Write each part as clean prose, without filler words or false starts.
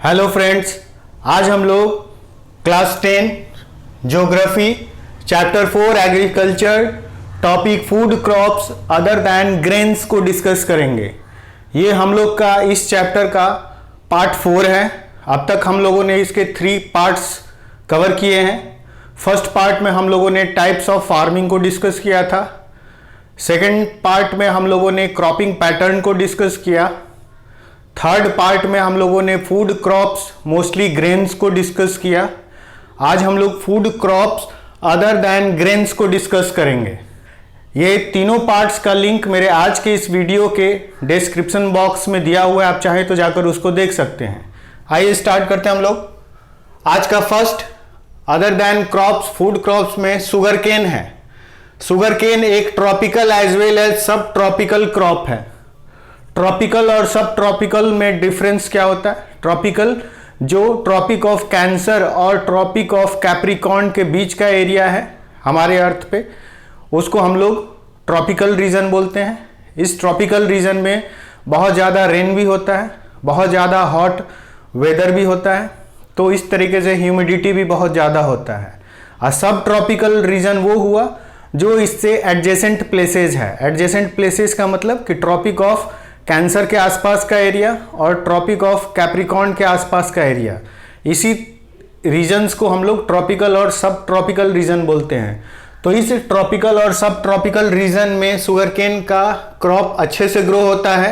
Hello friends, आज हम लोग class 10 geography chapter 4 agriculture topic food crops other than grains को डिस्कस करेंगे। ये हम लोग का इस चैप्टर का पार्ट 4 है। अब तक हम लोगों ने इसके 3 पार्ट्स कवर किए हैं। फर्स्ट पार्ट में हम लोगों ने टाइप्स ऑफ फार्मिंग को डिस्कस किया था। सेकेंड पार्ट में हम लोगों ने क्रॉपिंग पैटर्न को डिस्कस किया। थर्ड पार्ट में हम लोगों ने फूड क्रॉप्स मोस्टली ग्रेन्स को डिस्कस किया। आज हम लोग food crops other than grains को डिस्कस करेंगे। ये तीनों पार्ट्स का लिंक मेरे आज के इस वीडियो के डिस्क्रिप्शन बॉक्स में दिया हुआ है, आप चाहें तो जाकर उसको देख सकते हैं। आइए स्टार्ट करते हैं हम लोग। आज का first other than crops food crops में शुगर केन है। शुगर केन एक ट्रॉपिकल एज वेल एज सब ट्रॉपिकल क्रॉप है। ट्रॉपिकल और सब ट्रॉपिकल में डिफरेंस क्या होता है? ट्रॉपिकल जो ट्रॉपिक ऑफ कैंसर और ट्रॉपिक ऑफ कैप्रिकॉर्न के बीच का एरिया है हमारे अर्थ पे, उसको हम लोग ट्रॉपिकल रीजन बोलते हैं। इस ट्रॉपिकल रीजन में बहुत ज़्यादा रेन भी होता है, बहुत ज़्यादा हॉट वेदर भी होता है, तो इस तरीके से ह्यूमिडिटी भी बहुत ज़्यादा होता है। और सब ट्रॉपिकल रीजन वो हुआ जो इससे एडजेसेंट प्लेसेस है। एडजेसेंट प्लेसेस का मतलब कि ट्रॉपिक ऑफ कैंसर के आसपास का एरिया और ट्रॉपिक ऑफ कैप्रिकॉर्न के आसपास का एरिया, इसी रीजन्स को हम लोग ट्रॉपिकल और सब ट्रॉपिकल रीजन बोलते हैं। तो इस ट्रॉपिकल और सब ट्रॉपिकल रीजन में शुगर केन का क्रॉप अच्छे से ग्रो होता है।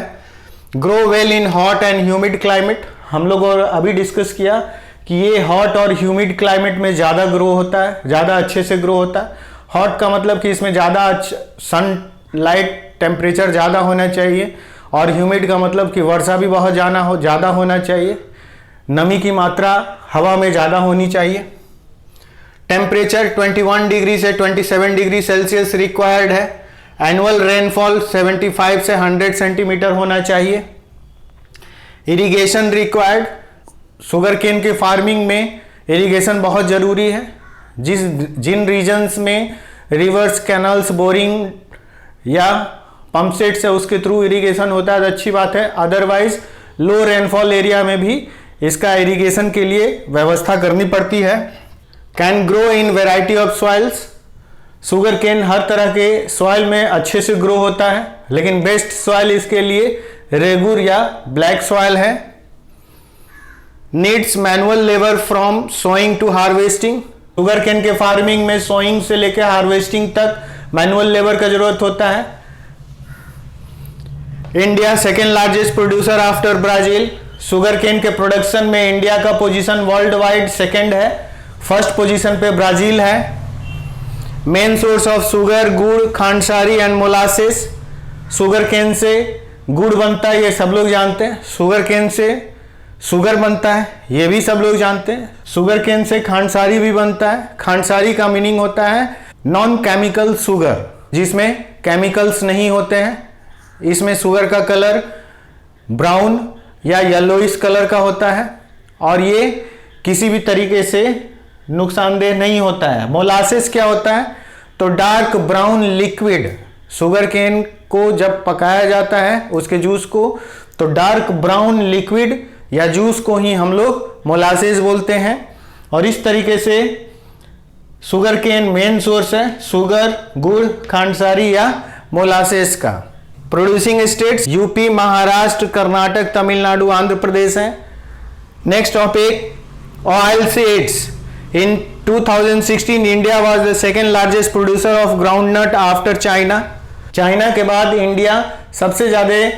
Grow well in hot and humid climate. हम लोग और अभी डिस्कस किया कि ये हॉट और ह्यूमिड क्लाइमेट में ज़्यादा ग्रो होता है, ज़्यादा अच्छे से ग्रो होता है। हॉट का मतलब कि इसमें ज़्यादा सन लाइट टेम्परेचर ज़्यादा होना चाहिए, और ह्यूमिड का मतलब कि वर्षा भी बहुत ज़्यादा होना चाहिए, नमी की मात्रा हवा में ज़्यादा होनी चाहिए। टेम्परेचर 21 डिग्री से 27 डिग्री सेल्सियस रिक्वायर्ड है। एनुअल रेनफॉल 75 से 100 सेंटीमीटर होना चाहिए। Irrigation required. शुगर केन के फार्मिंग में इरिगेशन बहुत ज़रूरी है। जिन रीजन्स में रिवर्स, कैनल्स, बोरिंग या पंप सेट से उसके थ्रू इरिगेशन होता है तो अच्छी बात है। अदरवाइज लो रेनफॉल एरिया में भी इसका इरिगेशन के लिए व्यवस्था करनी पड़ती है। Can grow in variety of soils. Sugar cane हर तरह के सॉइल में अच्छे से ग्रो होता है, लेकिन बेस्ट सॉइल इसके लिए रेगुर या ब्लैक सॉइल है। Needs manual labour from sowing to harvesting. Sugar cane के फार्मिंग में सोइंग से लेकर हार्वेस्टिंग तक मैनुअल लेबर का जरूरत होता है। India second largest producer after Brazil. Sugar cane के प्रोडक्शन में इंडिया का पोजीशन वर्ल्ड वाइड सेकेंड है, फर्स्ट पोजीशन पे ब्राजील है। मेन सोर्स ऑफ शुगर गुड़, khandsari and molasses. Sugar cane से गुड़ बनता है, ये सब लोग जानते हैं। शुगर केन से शुगर बनता है, ये भी सब लोग जानते हैं। शुगर केन से खांडसारी भी बनता है। खांडसारी का मीनिंग होता है नॉन केमिकल शुगर, जिसमें केमिकल्स नहीं होते हैं। इसमें शुगर का कलर ब्राउन या येलोइश कलर का होता है और ये किसी भी तरीके से नुकसानदेह नहीं होता है। मोलासेस क्या होता है? तो dark brown liquid. Sugar cane को जब पकाया जाता है उसके जूस को, तो डार्क ब्राउन लिक्विड या जूस को ही हम लोग मोलासेस बोलते हैं। और इस तरीके से शुगर केन मेन सोर्स है शुगर, गुड़, खांडसारी या मोलासेस का। Producing states UP, Maharashtra, Karnataka, Tamil Nadu, Andhra Pradesh है। Next topic oil seeds. In 2016 India was the second largest producer of groundnut after China. China के बाद इंडिया सबसे ज़्यादा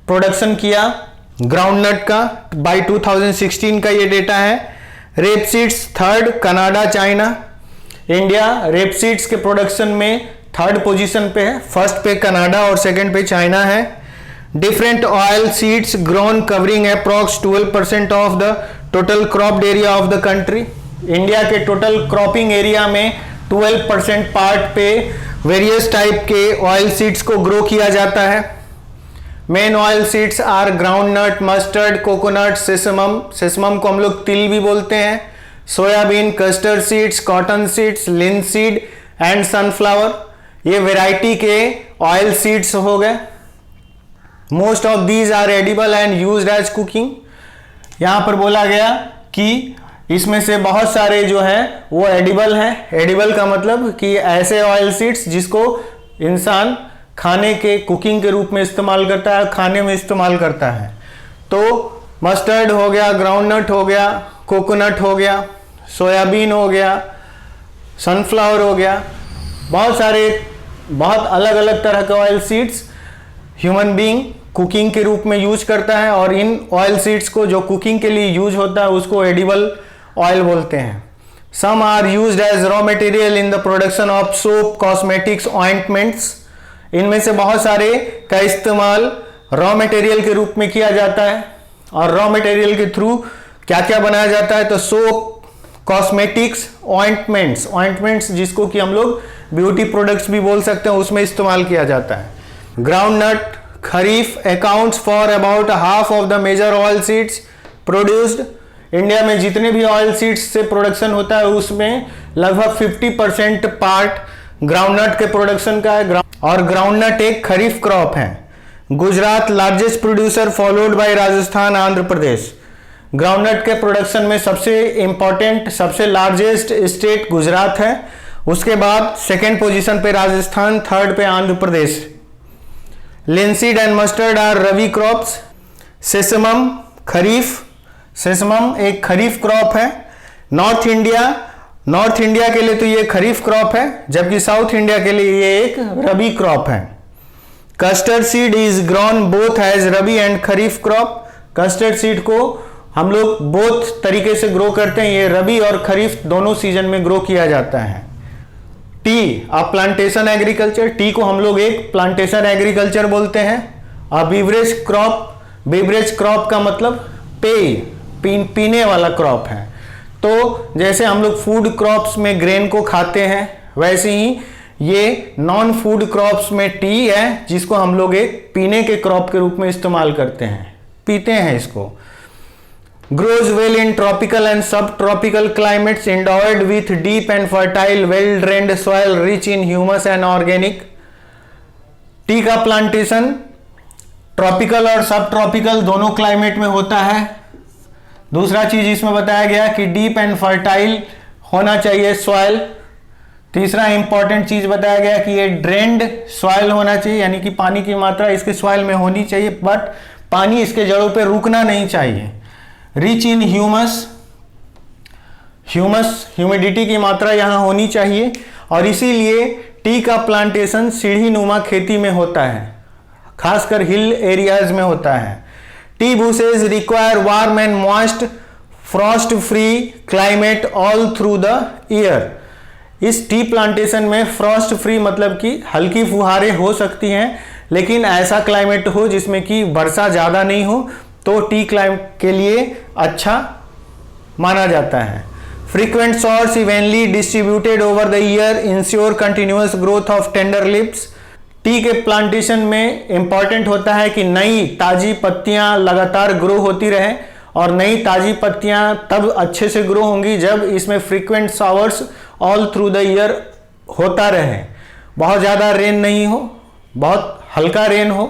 प्रोडक्शन किया ग्राउंडनट का बाय 2016 का ये डेटा है। रेपसीड्स थर्ड, कनाडा, चाइना। इंडिया रेपसीड्स के प्रोडक्शन में थर्ड पोजीशन पे है, फर्स्ट पे कनाडा और सेकंड पे चाइना है। Different oil seeds grown covering approx 12% of the total cropped area of the country. India के टोटल क्रॉपिंग एरिया में 12% पार्ट पे वेरियस टाइप के ऑयल सीड्स को ग्रो किया जाता है। Main oil seeds are groundnut, mustard, coconut, sesamum. Sesamum को हम लोग तिल भी बोलते हैं। Soybean, custard seeds, cotton seeds, linseed and sunflower. ये वैरायटी के ऑयल सीड्स हो गए। Most of these are edible and used as cooking. यहाँ पर बोला गया कि इसमें से बहुत सारे जो हैं वो एडिबल हैं। एडिबल का मतलब कि ऐसे ऑयल सीड्स जिसको इंसान खाने के कुकिंग के रूप में इस्तेमाल करता है, खाने में इस्तेमाल करता है। तो मस्टर्ड हो गया, ग्राउंडनट हो गया, कोकोनट हो गया, सोयाबीन हो गया, सनफ्लावर हो गया, बहुत सारे बहुत अलग अलग तरह के oil seeds human being cooking के रूप में यूज करता है। और इन ऑयल सीड्स को जो कुकिंग के लिए यूज होता है उसको एडिबल ऑयल बोलते हैं। Some are used as raw material in the production of soap, cosmetics, ointments. इनमें से बहुत सारे का इस्तेमाल रॉ मटेरियल के रूप में किया जाता है। और रॉ मटेरियल के थ्रू क्या क्या बनाया जाता है, तो सोप, कॉस्मेटिक्स, ऑइंटमेंट्स। ऑइंटमेंट्स जिसको कि हम लोग ब्यूटी प्रोडक्ट्स भी बोल सकते हैं, उसमें इस्तेमाल किया जाता है। Groundnut, kharif accounts for about half of the major oil seeds produced. India में जितने भी ऑयल सीड्स से प्रोडक्शन होता है उसमें लगभग 50% पार्ट ग्राउंडनट के प्रोडक्शन का है। और ग्राउंडनट एक खरीफ क्रॉप है। Gujarat largest producer followed by Rajasthan, Andhra Pradesh. Groundnut के प्रोडक्शन में सबसे इंपॉर्टेंट, सबसे लार्जेस्ट स्टेट गुजरात है। उसके बाद सेकेंड पोजीशन पे राजस्थान, थर्ड पे Andhra Pradesh. Linseed and mustard are rabi crops. Sesamum kharif, sesamum एक खरीफ क्रॉप है। नॉर्थ इंडिया के लिए तो ये खरीफ क्रॉप है, जबकि साउथ इंडिया के लिए ये एक रबी क्रॉप है। Custard seed is grown both as rabi and kharif crop. Custard seed को हम लोग बोथ तरीके से ग्रो करते हैं, ये रबी और खरीफ दोनों सीजन में ग्रो किया जाता है। T, a plantation agriculture. T को हम लोग एक प्लांटेशन एग्रीकल्चर बोलते हैं। अ बीवरेज क्रॉप, बीवरेज क्रॉप का मतलब पेय, पीने वाला क्रॉप है। तो जैसे हम लोग फूड क्रॉप्स में ग्रेन को खाते हैं, वैसे ही ये नॉन फूड क्रॉप्स में टी है जिसको हम लोग एक पीने के क्रॉप के रूप में इस्तेमाल करते हैं, पीते हैं इसको। grows well in tropical and subtropical climates endowed with deep and fertile well-drained soil rich in humus and organic। T का प्लांटेशन ट्रॉपिकल और सब ट्रॉपिकल दोनों क्लाइमेट में होता है। दूसरा चीज इसमें बताया गया कि डीप एंड फर्टाइल होना चाहिए सॉइल। तीसरा इंपॉर्टेंट चीज बताया गया कि ये ड्रेन्ड सॉइल होना चाहिए, यानी कि पानी की मात्रा इसके सॉइल में होनी चाहिए, बट पानी इसके जड़ों पे रुकना नहीं चाहिए। रिच इन ह्यूमस, ह्यूमिडिटी की मात्रा यहाँ होनी चाहिए। और इसीलिए टी का प्लांटेशन सीढ़ी नुमा खेती में होता है, खासकर हिल एरियाज में होता है। T bushes require warm and moist Frost free climate all through the year. इस टी प्लांटेशन में फ्रॉस्ट फ्री मतलब कि हल्की फुहारें हो सकती हैं, लेकिन ऐसा क्लाइमेट हो जिसमें कि वर्षा ज़्यादा नहीं हो, तो टी क्लाइमेट के लिए अच्छा माना जाता है। Frequent shorts evenly distributed over the year ensure continuous growth of tender lips. T के प्लांटेशन में इंपॉर्टेंट होता है कि नई ताज़ी पत्तियां लगातार ग्रो होती रहें, और नई ताज़ी पत्तियां तब अच्छे से ग्रो होंगी जब इसमें frequent showers all through the year होता रहे। बहुत ज़्यादा रेन नहीं हो, बहुत हल्का रेन हो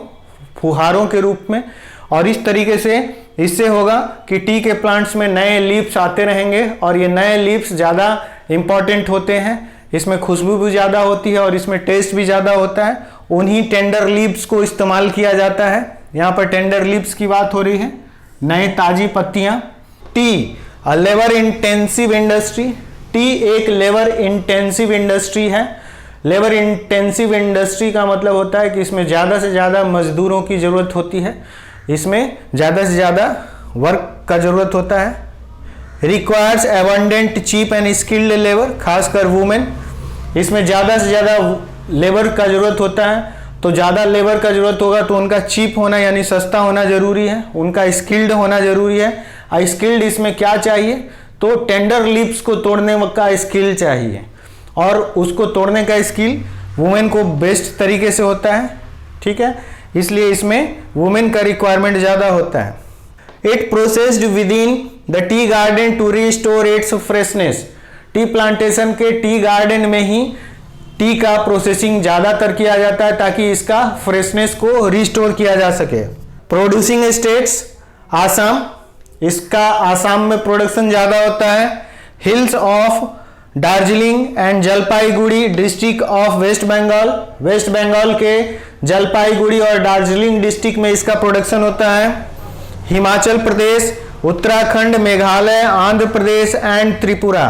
फुहारों के रूप में। और इस तरीके से इससे होगा कि टी के प्लांट्स में नए लीव्स आते रहेंगे, और ये नए लीव्स ज़्यादा इंपॉर्टेंट होते हैं। इसमें खुशबू भी ज़्यादा होती है और इसमें टेस्ट भी ज़्यादा होता है। उन्हीं टेंडर लीव्स को इस्तेमाल किया जाता है। यहाँ पर टेंडर लीव्स की बात हो रही है, नए ताज़ी पत्तियाँ। T labour intensive industry. T एक लेबर इंटेंसिव इंडस्ट्री है। लेबर इंटेंसिव इंडस्ट्री का मतलब होता है कि इसमें ज़्यादा से ज़्यादा मजदूरों की ज़रूरत होती है, इसमें ज़्यादा से ज़्यादा वर्क का ज़रूरत होता है। Requires abundant cheap and skilled labour, खासकर वुमेन। इसमें ज़्यादा से ज़्यादा लेबर का ज़रूरत होता है, तो ज़्यादा लेबर का ज़रूरत होगा तो उनका चीप होना यानी सस्ता होना ज़रूरी है, उनका स्किल्ड होना ज़रूरी है। स्किल्ड इसमें क्या चाहिए, तो टेंडर लीव्स को तोड़ने का स्किल चाहिए, और उसको तोड़ने का स्किल वुमेन को बेस्ट तरीके से होता है। ठीक है, इसलिए इसमें वुमेन का रिक्वायरमेंट ज़्यादा होता है। It processed with in the tea garden to restore its freshness. Tea plantation के टी गार्डन में ही टी का प्रोसेसिंग ज़्यादातर किया जाता है ताकि इसका फ्रेशनेस को रिस्टोर किया जा सके। प्रोड्यूसिंग स्टेट्स आसाम, इसका आसाम में प्रोडक्शन ज़्यादा होता है। Hills of Darjeeling and Jalpaiguri district of West Bengal, West Bengal के जलपाईगुड़ी और दार्जिलिंग डिस्ट्रिक्ट में इसका प्रोडक्शन होता है। हिमाचल प्रदेश, उत्तराखंड, मेघालय, आंध्र प्रदेश एंड त्रिपुरा,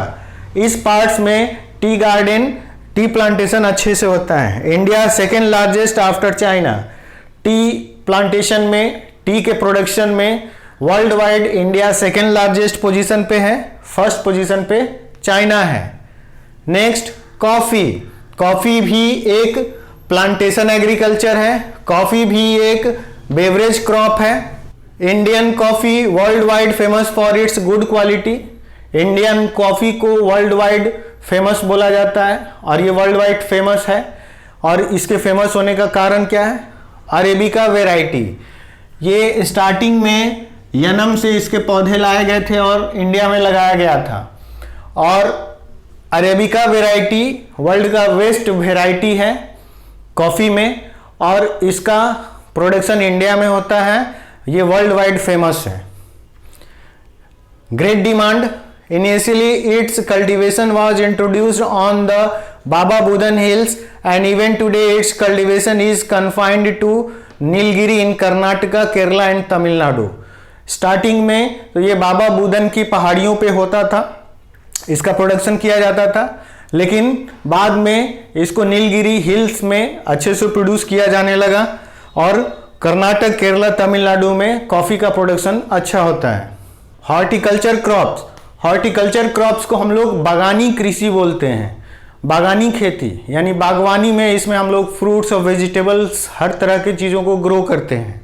इस पार्ट्स में टी गार्डन, टी प्लांटेशन अच्छे से होता है। India second largest after China, tea plantation में, टी के प्रोडक्शन में world wide India second largest position पे है, फर्स्ट पोजीशन पे चाइना है। नेक्स्ट कॉफी, कॉफी भी एक प्लांटेशन एग्रीकल्चर है, कॉफी भी एक बेवरेज क्रॉप है। Indian coffee world wide famous for its good quality, Indian coffee को वर्ल्ड वाइड फेमस बोला जाता है और ये वर्ल्ड वाइड फेमस है। और इसके फेमस होने का कारण क्या है? अरेबिका वेराइटी, ये स्टार्टिंग में यनम से इसके पौधे लाए गए थे और इंडिया में लगाया गया था। और अरेबिका वेराइटी वर्ल्ड का बेस्ट वेराइटी है कॉफ़ी में और इसका प्रोडक्शन इंडिया में होता है, ये वर्ल्ड वाइड फेमस है। Great demand, initially its cultivation was introduced on the Baba Budan hills and even today its cultivation is confined to Nilgiri in Karnataka, Kerala and Tamil Nadu. Starting में तो ये बाबा बुदन की पहाड़ियों पे होता था, इसका प्रोडक्शन किया जाता था, लेकिन बाद में इसको नीलगिरी हिल्स में अच्छे से प्रोड्यूस किया जाने लगा और कर्नाटक, केरला, तमिलनाडु में कॉफ़ी का प्रोडक्शन अच्छा होता है। हॉर्टिकल्चर क्रॉप्स, हॉर्टिकल्चर क्रॉप्स को हम लोग बागानी कृषि बोलते हैं, बागानी खेती यानी बागवानी में, इसमें हम लोग फ्रूट्स और वेजिटेबल्स हर तरह की चीज़ों को ग्रो करते हैं।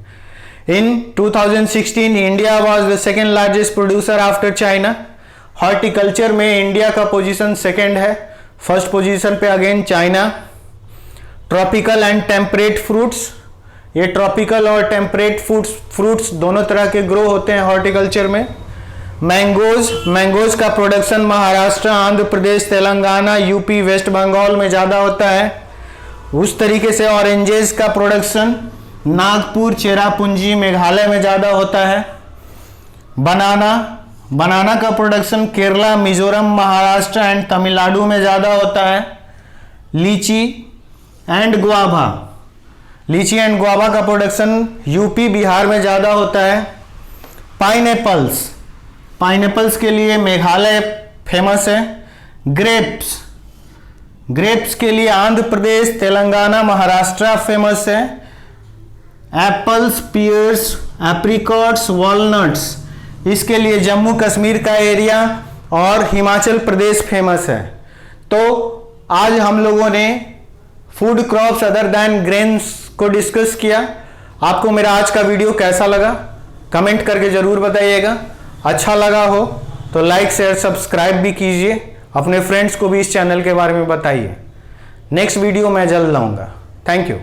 इन 2016 India was the second largest producer after China. Horticulture में इंडिया का पोजीशन सेकेंड है, फर्स्ट पोजीशन पे again China. Tropical and temperate fruits, ये ट्रॉपिकल और टेम्परेट फ्रूट्स दोनों तरह के ग्रो होते हैं हॉर्टिकल्चर में। मैंगोज, मैंगोज का production Maharashtra, Andhra Pradesh, Telangana, UP, waste Bengal में ज़्यादा होता है। उस तरीके से ऑरेंजेस का प्रोडक्शन नागपुर, चेरापूंजी, मेघालय में ज़्यादा होता है। बनाना, बनाना का प्रोडक्शन केरला, मिजोरम, महाराष्ट्र एंड तमिलनाडु में ज़्यादा होता है। लीची एंड गुआवा, लीची एंड गुआवा का प्रोडक्शन यूपी, बिहार में ज़्यादा होता है। पाइनएप्पल्स, पाइनएप्पल्स के लिए मेघालय फेमस है। ग्रेप्स, ग्रेप्स के लिए आंध्र प्रदेश, तेलंगाना, महाराष्ट्र फेमस है। एप्पल्स, पियर्स, एप्रिकॉट्स, वॉलनट्स, इसके लिए जम्मू कश्मीर का एरिया और हिमाचल प्रदेश फेमस है। तो आज हम लोगों ने food crops other than grains को डिस्कस किया। आपको मेरा आज का वीडियो कैसा लगा कमेंट करके ज़रूर बताइएगा। अच्छा लगा हो तो लाइक, शेयर, सब्सक्राइब भी कीजिए, अपने फ्रेंड्स को भी इस चैनल के बारे में बताइए। नेक्स्ट वीडियो मैं जल्द लाऊंगा। Thank you.